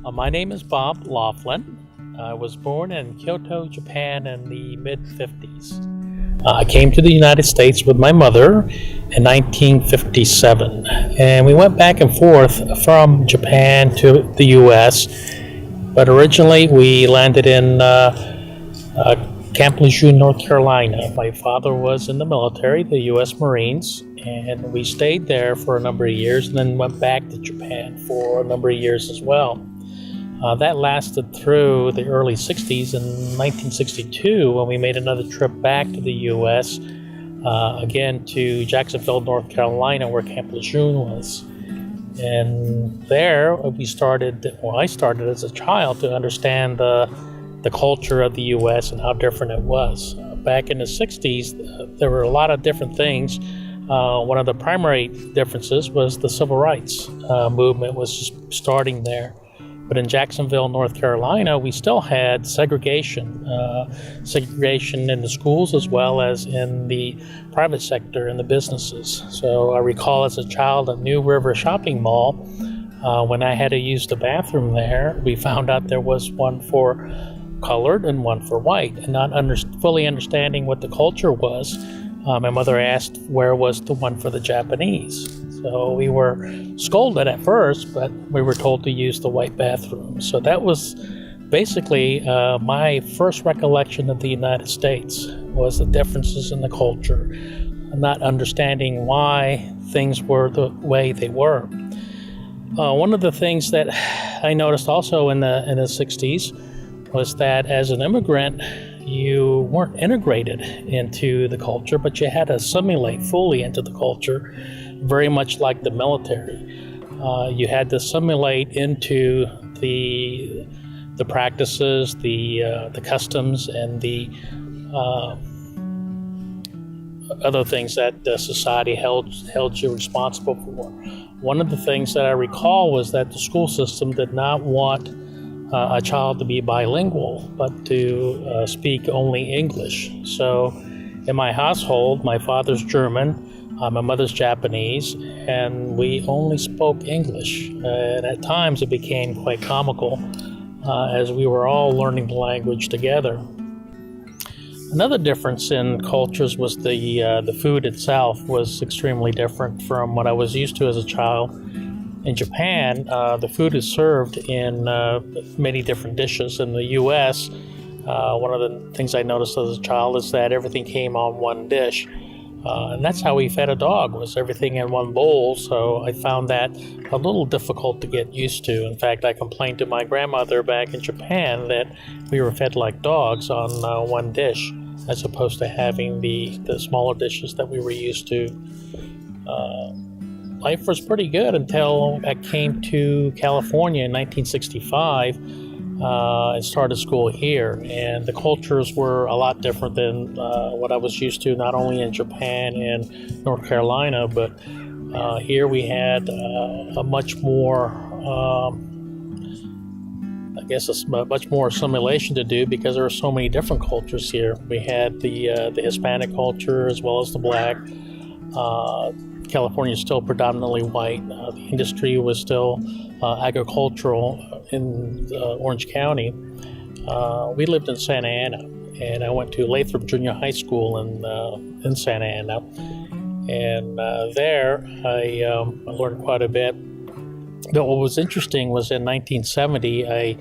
My name is Bob Laughlin. I was born in Kyoto, Japan in the mid-50s. I came to the United States with my mother in 1957, and we went back and forth from Japan to the U.S., but originally we landed in Camp Lejeune, North Carolina. My father was in the military, the U.S. Marines, and we stayed there for a number of years and then went back to Japan for a number of years as well. That lasted through the early 60s. In 1962, when we made another trip back to the U.S., again to Jacksonville, North Carolina, where Camp Lejeune was. And there I started as a child to understand the culture of the U.S. and how different it was. Back in the 60s, there were a lot of different things. One of the primary differences was the civil rights movement was just starting there. But in Jacksonville, North Carolina, we still had segregation in the schools as well as in the private sector and the businesses. So I recall as a child at New River Shopping Mall, when I had to use the bathroom there, we found out there was one for colored and one for white, and not fully understanding what the culture was. My mother asked where was the one for the Japanese. So we were scolded at first, but we were told to use the white bathroom. So that was basically my first recollection of the United States, was the differences in the culture, not understanding why things were the way they were. One of the things that I noticed also in the 60s was that as an immigrant, you weren't integrated into the culture, but you had to assimilate fully into the culture, very much like the military. You had to assimilate into the practices, the customs, and the other things that society held you responsible for. One of the things that I recall was that the school system did not want a child to be bilingual, but to speak only English. So in my household, my father's German, my mother's Japanese, and we only spoke English. And at times it became quite comical as we were all learning the language together. Another difference in cultures was the food itself was extremely different from what I was used to as a child. In Japan, the food is served in many different dishes. In the U.S., one of the things I noticed as a child is that everything came on one dish. And that's how we fed a dog, was everything in one bowl. So I found that a little difficult to get used to. In fact, I complained to my grandmother back in Japan that we were fed like dogs on one dish, as opposed to having the smaller dishes that we were used to. Life was pretty good until I came to California in 1965 and started school here. And the cultures were a lot different than what I was used to, not only in Japan and North Carolina, but here we had a much more, much more assimilation to do because there are so many different cultures here. We had the Hispanic culture as well as the Black. California is still predominantly white. The industry was still agricultural in Orange County. We lived in Santa Ana, and I went to Lathrop Junior High School in Santa Ana. And there I learned quite a bit. But what was interesting was in 1970, I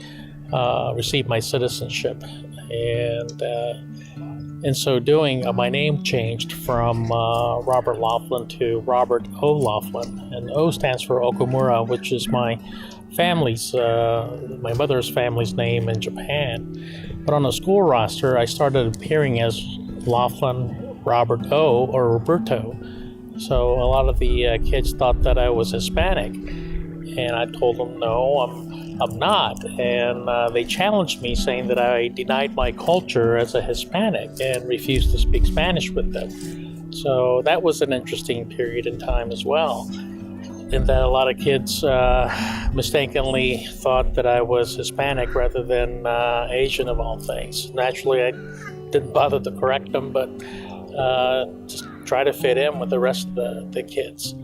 received my citizenship. And in so doing, my name changed from Robert Laughlin to Robert O. Laughlin. And O stands for Okumura, which is my mother's family's name in Japan. But on the school roster, I started appearing as Laughlin Robert O. or Roberto. So a lot of the kids thought that I was Hispanic. And I told them, no, I'm not. And they challenged me, saying that I denied my culture as a Hispanic and refused to speak Spanish with them. So that was an interesting period in time as well. In that a lot of kids mistakenly thought that I was Hispanic rather than Asian of all things. Naturally, I didn't bother to correct them, but just try to fit in with the rest of the kids.